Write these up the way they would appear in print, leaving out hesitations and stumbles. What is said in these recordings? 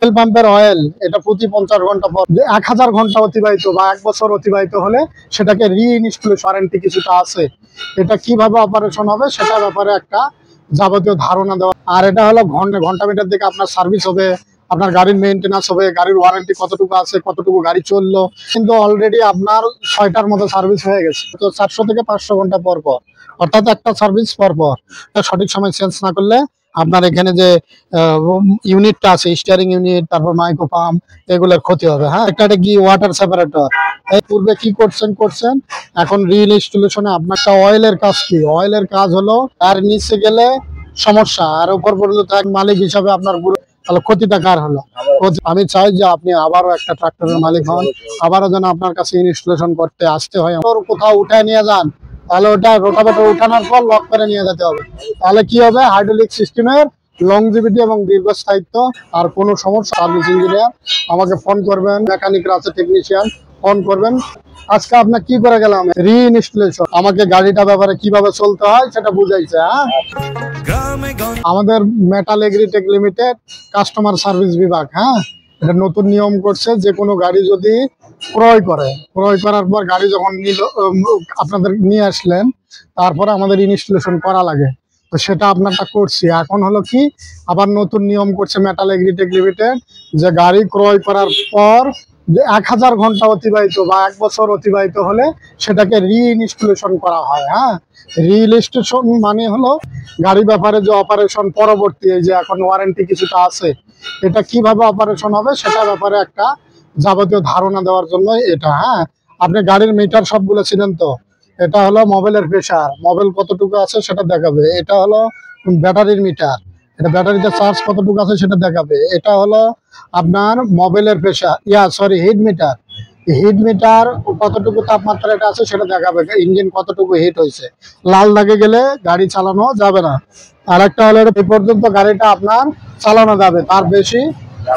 তেল পাম্পের অয়েল এটা প্রতি 50 ঘন্টা পর 1000 ঘন্টা অতিবাহিত বা 1 বছর অতিবাহিত হলে সেটাকে রিইনস্টলেশন ওয়ারেন্টি কিছুটা আছে। এটা কিভাবে অপারেশন হবে সেটা ব্যাপারে একটা যাবতীয় ধারণা দেওয়া। আর এটা হলো ঘন্টা মিটার দিকে আপনার সার্ভিস হবে, আপনার গাড়ির মেইনটেনেন্স হবে, গাড়ির ওয়ারেন্টি কতটুকু আছে, কতটুকু গাড়ি চললো। কিন্তু অলরেডি আপনার 6টার মতো সার্ভিস হয়ে গেছে। তো 400 থেকে 500 ঘন্টা পর পর, অর্থাৎ একটা সার্ভিস পর পর সঠিক সময় চেঞ্জ না করলে আপনার এখানে যে ইউনিটটা আছে, স্টিয়ারিং ইউনিট, তারপর মাইক্রো পাম্প, এগুলোর ক্ষতি হবে। হ্যাঁ, একটা কি ওয়াটার সেপারেটর এই পূর্বে কি করছেন এখন রিইনস্টলেশনে আপনার অয়েলের কাজ কি, অয়েলের কাজ হলো আর নিচে গেলে সমস্যা, আর উপর পর্যন্ত মালিক হিসাবে আপনার তাহলে ক্ষতিটা কার হলো? আমি চাই যে আপনি আবারও একটা ট্রাক্টরের মালিক হন, আবারও যেন আপনার কাছে ইনস্টলেশন করতে আসতে হয়। কোথাও উঠায় নিয়ে যান, তাহলে ওটা রোটাভেটর উঠানোর পর লক করে নিয়ে যেতে হবে। তাহলে কি হবে, হাইড্রোলিক সিস্টেমের লংজিভিটি এবং দীর্ঘস্থায়িত্ব। আর কোনো সমস্যা সার্ভিস ইঞ্জিনিয়ার আমাকে ফোন করবেন, মেকানিকরা আছে, টেকনিশিয়ান ফোন করবেন। আজকে আপনার কি করে গেলাম রিইনস্টলেশন, আমাকে গাড়িটা ব্যাপারে কিভাবে চলতে হয় সেটা বুঝাইছে। হ্যাঁ, আমাদের metal agritech limited customer service বিভাগ, হ্যাঁ, এটা নতুন নিয়ম করছে, যে কোনো গাড়ি যদি ক্রয় করার পর গাড়ি যখন আপনাদের নিয়ে আসলেন, তারপরে আমাদের ইনস্টলেশন করা লাগে। তো সেটা আপনারটা করছি। এখন হলো কি, আবার নতুন নিয়ম করছে মেটাল এগ্রিটেক লিমিটেড, যে গাড়ি ক্রয় করার পর 1000 ঘন্টা অতিবাহিত বা 1 বছর অতিবাহিত হলে সেটাকে রিইনস্টলেশন করা হয়। হ্যাঁ, রিইনস্টলেশন মানে হলো গাড়ি ব্যাপারে যে অপারেশন পরবর্তী, এই যে এখন ওয়ারেন্টি কিছুটা আছে, এটা কিভাবে অপারেশন হবে সেটা ব্যাপারে একটা যাবতীয় ধারণা দেওয়ার জন্য এটা। হ্যাঁ, আপনি গাড়ির মিটার সবগুলো ছিলেন তো, এটা হলো মোবাইলের প্রেসার, মোবাইল কতটুকু আছে সেটা দেখাবে। এটা হলো ব্যাটারির মিটার, এটা ব্যাটারিতে চার্জ কতটুকু আছে সেটা দেখাবে। এটা হলো আপনার মোবাইলের প্রেসার, হিট মিটার কতটুকু তাপমাত্রা এটা আছে সেটা দেখাবে, ইঞ্জিন কতটুকু হিট হয়েছে। লাল দাগে গেলে গাড়ি চালানো যাবে না। আর একটা হলো এই পর্যন্ত গাড়িটা আপনার চালানো যাবে, তার বেশি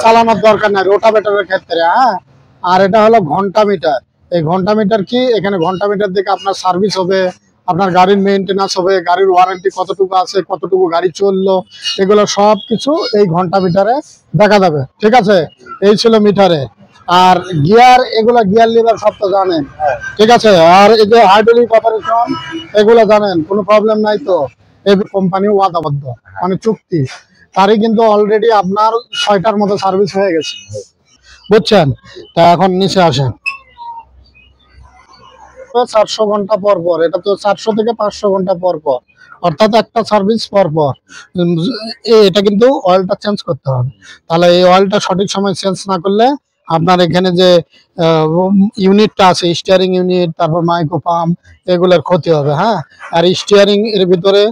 চালানোর দরকার নাই রোটাভেটরের ক্ষেত্রে। হ্যাঁ, আর এটা হলো ঘন্টা মিটার। এই ঘন্টা মিটার কি, এখানে ঘন্টা মিটার দিকে আপনার সার্ভিস হবে, আপনার গাড়ির মেইনটেনেন্স হবে, গাড়ির ওয়ারেন্টি কতটুকু আছে, কতটুকু গাড়ি চললো, এগুলো সব কিছু এই ঘন্টা মিটারে দেখা যাবে। ঠিক আছে, এই ছিল মিটারে। আর গিয়ার, এগুলো গিয়ার লিভার সব তো জানেন। ঠিক আছে, আর এই যে হাইড্রোলিক অপারেশন এগুলো জানেন, কোনো প্রবলেম নাই তো। এই কোম্পানি ওয়াদাবদ্ধ, মানে চুক্তি, তারই কিন্তু অলরেডি আপনার 6টার মতো সার্ভিস হয়ে গেছে, বুঝছেন? তা এখন নিচে আসেন। 400 ঘন্টা পর পর, এটা তো 400 থেকে 500 ঘন্টা পর পর, অর্থাৎ একটা সার্ভিস পর পর এটা কিন্তু অয়েলটা চেঞ্জ করতে হবে। তাহলে এই অয়েলটা সঠিক সময় চেঞ্জ না করলে আপনার এখানে যে ইউনিটটা আছে, স্টিয়ারিং ইউনিট, তারপর মাইক্রো পাম্প, এগুলোর ক্ষতি হবে। হ্যাঁ, আর স্টিয়ারিং এর ভিতরে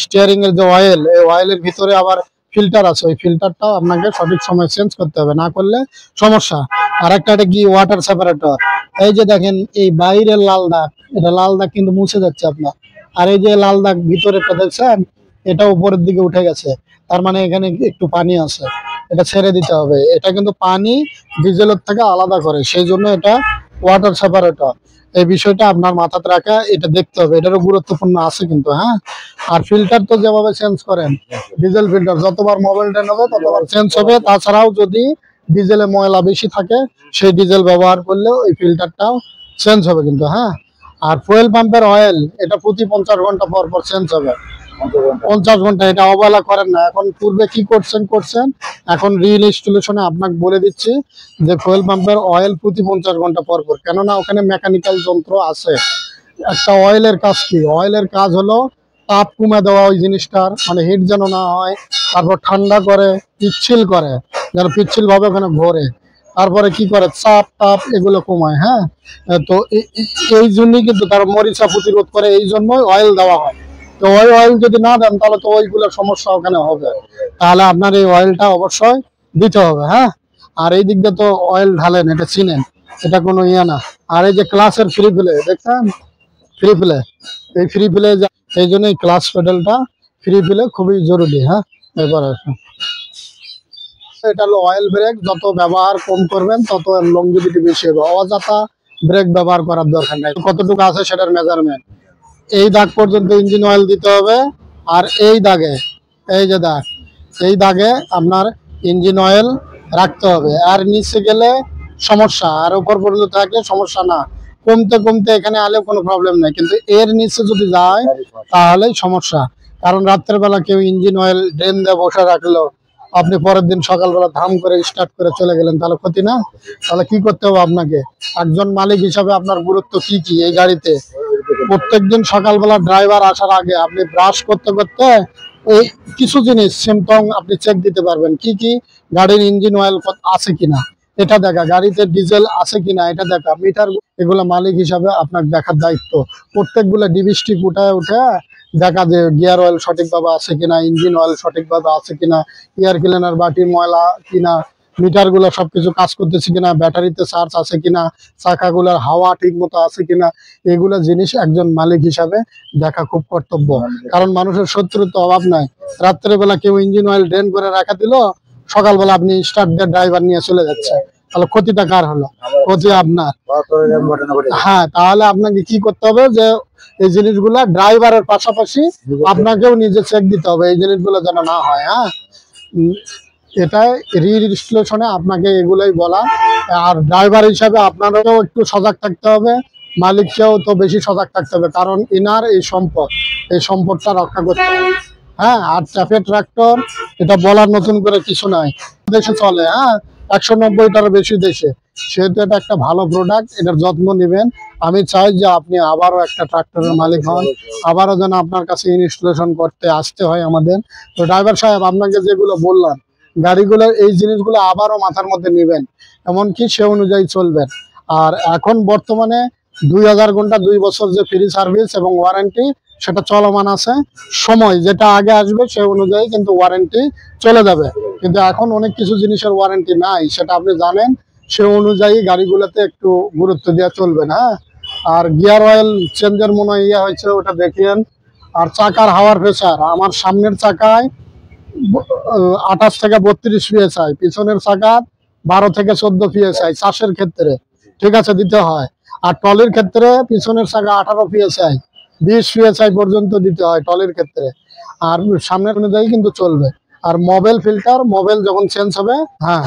স্টিয়ারিং এর যে অয়েল, এই অয়েলের ভিতরে আবার ফিল্টার আছে, ওই ফিল্টারটাও আপনাকে সঠিক সময় চেঞ্জ করতে হবে, না করলে সমস্যা। আর একটা কি ওয়াটার সেপারেটর, এই যে দেখেন এই বাইরের লাল দাগ, এটা লাল দাগ কিন্তু মুছে যাচ্ছে আপনার। আর এই যে লাল দাগ ভিতরেরটা দেখছেন, এটা উপরের দিকে উঠে গেছে, তার মানে এখানে একটু পানি আছে, এটা ছেড়ে দিতে হবে। এটা কিন্তু পানি ডিজেলের থেকে আলাদা করে, সেই জন্য এটা ওয়াটার সেপারেটর। এই বিষয়টা আপনার মাথাতে রাখা, এটা দেখতে হবে, এটারও গুরুত্বপূর্ণ আছে কিন্তু। হ্যাঁ, আর ফিল্টার তো যেভাবে চেঞ্জ করেন, ডিজেল ফিল্টার যতবার মোবাইলটা নেবে ততবার চেঞ্জ হবে। তাছাড়াও যদি ডিজেলে ময়লা বেশি থাকে, সেই ডিজেল ব্যবহার করলেও এই ফিল্টারটাও চেঞ্জ হবে কিন্তু। হ্যাঁ, আর ফুয়েল পাম্পের অয়েল এটা প্রতি 50 ঘন্টা পর পর চেঞ্জ হবে। 50 ঘন্টা, এটা অবহেলা করেন না। এখন পূর্বে কি করছেন, এখন রিইনস্টলেশনে আপনাকে বলে দিচ্ছি যে ফুয়েল পাম্পের অয়েল প্রতি 50 ঘন্টা পর পর, কেননা ওখানে মেকানিক্যাল যন্ত্র আছে। একটা অয়েলের কাজ কি, অয়েলের কাজ হলো তাপ কমে দেওয়া ওই জিনিসটার, মানে হিট যেন না হয়, তারপর ঠান্ডা করে, পিচ্ছিল করে, যেন পিচ্ছিল ভাবে ওখানে ঘোরে, তারপরে কি করে চাপ তাপ এগুলো কমায়। হ্যাঁ, তো এই জন্যই কিন্তু তার মরিচা প্রতিরোধ করে, এই জন্যই অয়েল দেওয়া হয়। তো ওই অয়েল যদি না দেন তাহলে তো ওইগুলোর সমস্যা ওখানে হবে, তাহলে আপনার এই অয়েলটা অবশ্যই দিতে হবে। হ্যাঁ, আর এই দিক দিয়ে তো অয়েল ঢালেন, এটা চিনেন, এটা কোনো ইয়ে না। আর এই যে ক্লাসের ফ্রি প্লে দেখছেন, ফ্রি প্লে, এই ফ্রি প্লে, এই জন্য এই ক্লাস পেডালটা ফ্রি প্লে খুবই জরুরি। হ্যাঁ, এবার আসুন, এটা হলো অয়েল ব্রেক, যত ব্যবহার কম করবেন তত লংজিভিটি বেশি হবে। অযথা ব্রেক ব্যবহার করার দরকার নাই। কতটুকু আছে সেটার মেজারমেন্ট, এই দাগ পর্যন্ত ইঞ্জিন অয়েল দিতে হবে। আর এই দাগে, এই যে দাগ, এই দাগে আপনার ইঞ্জিন অয়েল রাখতে হবে। আর নিচে গেলে সমস্যা, আর উপর পর্যন্ত থাকলে সমস্যা না, কমতে কমতে এখানে আলেও কোনো প্রবলেম নাই, কিন্তু এর নিচে যদি যায় তাহলেই সমস্যা। কারণ রাত্রের বেলা কেউ ইঞ্জিন অয়েল ড্রেন দিয়ে বসে রাখলো, আপনি পরের দিন সকালবেলা ধাম করে স্টার্ট করে চলে গেলেন, তাহলে ক্ষতি না? তাহলে কি করতে হবে আপনাকে, একজন মালিক হিসাবে আপনার গুরুত্ব কি কি এই গাড়িতে? প্রত্যেকদিন সকালবেলা ড্রাইভার আসার আগে আপনি ব্রাশ করতে করতে এই কিছু জিনিস সিমটম আপনি চেক দিতে পারবেন। কি কি? গাড়ির ইঞ্জিন অয়েল আছে কিনা এটা দেখা, গাড়িতে ডিজেল আছে কিনা এটা দেখা, মিটার, এগুলো মালিক হিসাবে আপনার দেখার দায়িত্ব। প্রত্যেকগুলো ডিবিস্টিক উঠায় উঠে দেখা, যে গিয়ার অয়েল সঠিকভাবে আছে কিনা, ইঞ্জিন অয়েল সঠিকভাবে আছে কিনা, এয়ার ক্লিনার বাটির ময়লা কিনা, মিটার গুলো সবকিছু কাজ করতেছে কিনা, ব্যাটারিতে চার্জ আছে কিনা, চাকাগুলোর হাওয়া ঠিক মতো আছে কিনা, এগুলো জিনিস একজন মালিক হিসাবে দেখা খুব কর্তব্য। কারণ মানুষের শত্রুর তো অভাব নাই। রাত্রেবেলা কেউ ইঞ্জিন অয়েল ড্রেন করে রাখা দিল, সকালবেলা আপনি স্টার্ট দিয়ে ড্রাইভার নিয়ে চলে যাচ্ছে, তাহলে ক্ষতিটা কার হলো? ক্ষতি আপনার। হ্যাঁ, তাহলে আপনাকে কি করতে হবে, যে এই জিনিসগুলা ড্রাইভারের পাশাপাশি আপনাকেও নিজে চেক দিতে হবে, এই জিনিসগুলো যেন না হয়। হ্যাঁ, এটাই রেজিস্ট্রেশনে আপনাকে এগুলোই বলা। আর ড্রাইভার হিসাবে আপনারও একটু সজাগ থাকতে হবে, মালিককেও তো বেশি সজাগ থাকতে হবে, কারণ ইনার এই সম্পদ, এই সম্পদটা রক্ষা করতে হবে। হ্যাঁ, আর চাপে ট্রাক্টর এটা বলার নতুন করে কিছু নাই, দেশে চলে। হ্যাঁ, 190টারও বেশি দেশে, সেহেতু এটা একটা ভালো প্রোডাক্ট, এটার যত্ন নেবেন। আমি চাই যে আপনি আবারও একটা ট্রাক্টরের মালিক হন, আবারও যেন আপনার কাছে ইনস্টলেশন করতে আসতে হয় আমাদের। তো ড্রাইভার সাহেব, আপনাকে যেগুলো বললাম গাড়িগুলোর এই জিনিসগুলো আবারও মাথার মধ্যে নেবেন, এমনকি সে অনুযায়ী চলবেন। আর এখন বর্তমানে 2000 ঘন্টা 2 বছর যে ফ্রি সার্ভিস এবং ওয়ারেন্টি সেটা চলমান আছে। সময় যেটা আগে আসবে সে অনুযায়ী কিন্তু ওয়ারেন্টি চলে যাবে, কিন্তু এখন অনেক কিছু জিনিসের ওয়ারেন্টি নাই, সেটা আপনি জানেন। সে অনুযায়ী গাড়িগুলোতে একটু গুরুত্ব দেওয়া চলবেন। হ্যাঁ, আর গিয়ার অয়েল চেঞ্জের মনে হয় ইয়ে হয়েছে, ওটা দেখিয়েন। আর চাকার হাওয়ার প্রেসার, আমার সামনের চাকায় 28 থেকে 32 PSI, পিছনের চাকা 12 থেকে 14 PSI চাষের ক্ষেত্রে, ঠিক আছে, দিতে হয়। আর টলির ক্ষেত্রে পিছনের চাকা 18 PSI, 20 PSI পর্যন্ত দিতে হয় টলির ক্ষেত্রে। আর সামনের অনুযায়ী কিন্তু চলবে। আর মোবাইল ফিল্টার, মোবাইল যখন চেঞ্জ হবে, হ্যাঁ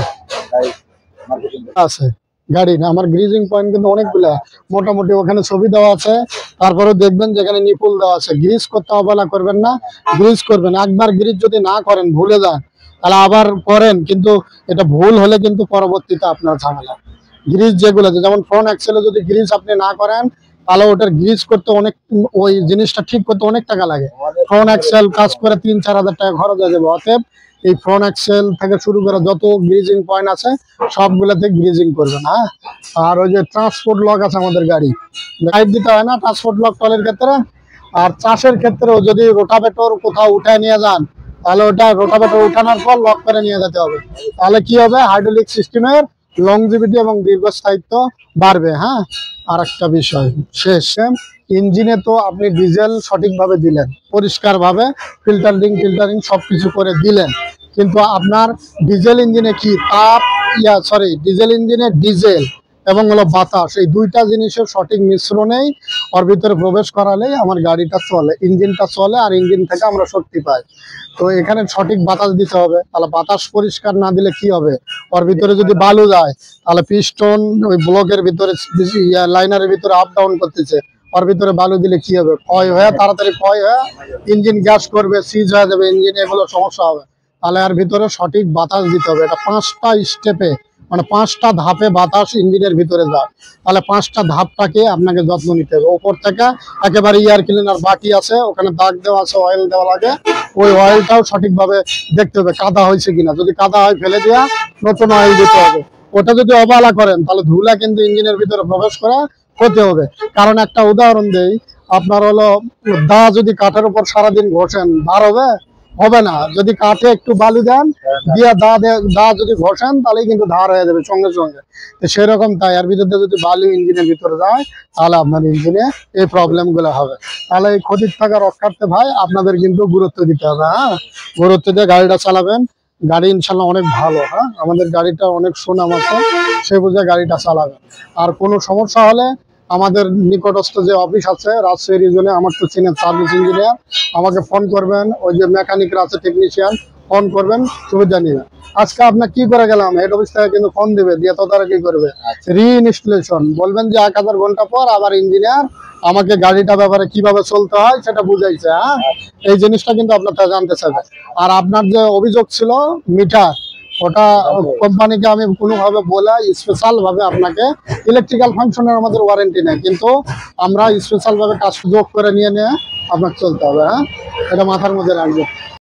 আছে গাড়ি না, আমার গ্রিজিং পয়েন্ট কিন্তু অনেকগুলা, মোটামুটি ওখানে ছবি দেওয়া আছে। তারপরে দেখবেন যেখানে নিপুল দেওয়া আছে, গ্রিজ করতে অবহেলা করবেন না, গ্রিজ করবেন। একবার গ্রিজ যদি না করেন, ভুলে যান, তাহলে আবার করেন, কিন্তু এটা ভুল হলে কিন্তু পরবর্তীতে আপনার ঝামেলা। গ্রিজ যেগুলো, যেমন ফ্রন্ট অ্যাক্সেলে যদি গ্রিজ আপনি না করেন, তাহলে ওটার গ্রিজ করতে অনেক, ওই জিনিসটা ঠিক করতে অনেক টাকা লাগে। ফ্রন্ট অ্যাক্সেল কাজ করে 3-4 হাজার টাকা খরচ হয়ে যাবে। অতএব এই ফ্রন্ট অ্যাক্সেল থেকে শুরু করে যত গ্রিজিং পয়েন্ট আছে সবগুলোতে গ্রিজিং করবেন। হ্যাঁ, আর ওই যে ট্রান্সপোর্ট লক আছে আমাদের গাড়ি, গাইড দিতে হয় না ট্রান্সপোর্ট লক টলের ক্ষেত্রে। আর চাষের ক্ষেত্রেও যদি রোটাভেটর কোথাও উঠায় নিয়ে যান, তাহলে ওটা রোটাভেটর উঠানোর পর লক করে নিয়ে যেতে হবে। তাহলে কি হবে, হাইড্রোলিক সিস্টেমের লংজিভিটি এবং দীর্ঘস্থায়িত্ব বাড়বে। হ্যাঁ, আর একটা বিষয় শেষ, ইঞ্জিনে তো আপনি ডিজেল সঠিকভাবে দিলেন, পরিষ্কারভাবে ফিল্টারিং সবকিছু করে দিলেন, কিন্তু আপনার ডিজেল ইঞ্জিনে কি তাপ, ডিজেল ইঞ্জিনে ডিজেল এবং হলো বাতাস, এই দুইটা জিনিসের সঠিক মিশ্রণেই ওর ভিতরে প্রবেশ করালেই আমার গাড়িটা চলে, ইঞ্জিনটা চলে, আর ইঞ্জিন থেকে আমরা শক্তি পাই। তো এখানে সঠিক বাতাস দিতে হবে। তাহলে বাতাস পরিষ্কার না দিলে কি হবে, ওর ভিতরে যদি বালু যায়, তাহলে পিস্টন ওই ব্লকের ভিতরে, লাইনারের ভিতরে আপ ডাউন করতেছে, ওর ভিতরে বালু দিলে কি হবে, ক্ষয় হয়ে, তাড়াতাড়ি ক্ষয় হয়ে ইঞ্জিন গ্যাস করবে, সিজ হয়ে যাবে ইঞ্জিন, এগুলো সমস্যা হবে। তাহলে এর ভিতরে সঠিক বাতাস দিতে হবে। এটা 5টা স্টেপে, মানে 5টা ধাপে বাতাস ইঞ্জিনের ভিতরে যায়। তাহলে 5টা ধাপটাকে আপনাকে যত্ন নিতে হবে। উপর থেকে একেবারে এয়ার ক্লিনার বাকি আছে, ওখানে দাগ দেওয়া আছে, অয়েল দেওয়া লাগে, ওই অয়েলটাও সঠিকভাবে দেখতে হবে কাদা হয়েছে কিনা, যদি কাদা হয় ফেলে দেওয়া, নতুন অয়েল দিতে হবে। ওটা যদি অবহেলা করেন, তাহলে ধুলা কিন্তু ইঞ্জিনের ভিতরে প্রবেশ করা হতে হবে। কারণ একটা উদাহরণ দেই, আপনার হলো দা যদি কাঠের উপর সারাদিন ঘষেন, ধার হবে? হবে না। যদি কাঠে একটু বালু দেন দিয়ে দা যদি ঘষেন, তাহলেই কিন্তু ধার হয়ে যাবে সঙ্গে সঙ্গে। তো সেরকম তাই, এর ভিতরে যদি বালু ইঞ্জিনের ভিতরে যায়, তাহলে আপনার ইঞ্জিনে এই প্রবলেম গুলো হবে। তাহলে এই ক্ষতির থাকা রক্ষার্থে ভাই আপনাদের কিন্তু গুরুত্ব দিতে হবে। হ্যাঁ, গুরুত্ব দিয়ে গাড়িটা চালাবেন। গাড়ি ইনশাল্লাহ অনেক ভালো। হ্যাঁ, আমাদের গাড়িটা অনেক সুনাম আছে, সে বুঝে গাড়িটা চালাবেন। আর কোনো সমস্যা হলে আমাদের নিকটস্থ যে অফিস আছে রাজশাহী রিজনে, আমার তো চিনেন সার্ভিস ইঞ্জিনিয়ার, আমাকে ফোন করবেন। ওই যে মেকানিকরা আছে, টেকনিশিয়ান, ফোন করবেন, সুবিধা নিবেন। আজকে আপনার কি করে গেলাম, হেড অফিস থেকে কিন্তু ফোন দিবে, দিয়ে তদারকি করবে, রিইনস্টলেশন বলবেন যে 1000 ঘন্টা পর আবার ইঞ্জিনিয়ার আমাকে গাড়িটা ব্যাপারে কিভাবে চলতে হয় সেটা বুঝাইছে। হ্যাঁ, এই জিনিসটা কিন্তু আপনার থেকে জানতে চাইবে। আর আপনার যে অভিযোগ ছিল মিটার, ওটা কোম্পানিকে আমি কোনোভাবে বলে স্পেশাল ভাবে আপনাকে, ইলেকট্রিক্যাল ফাংশনের আমাদের ওয়ারেন্টি নেই, কিন্তু আমরা স্পেশাল ভাবে কাজ যোগ করে নিয়ে আপনাকে চলতে হবে। হ্যাঁ, এটা মাথার মধ্যে রাখবেন।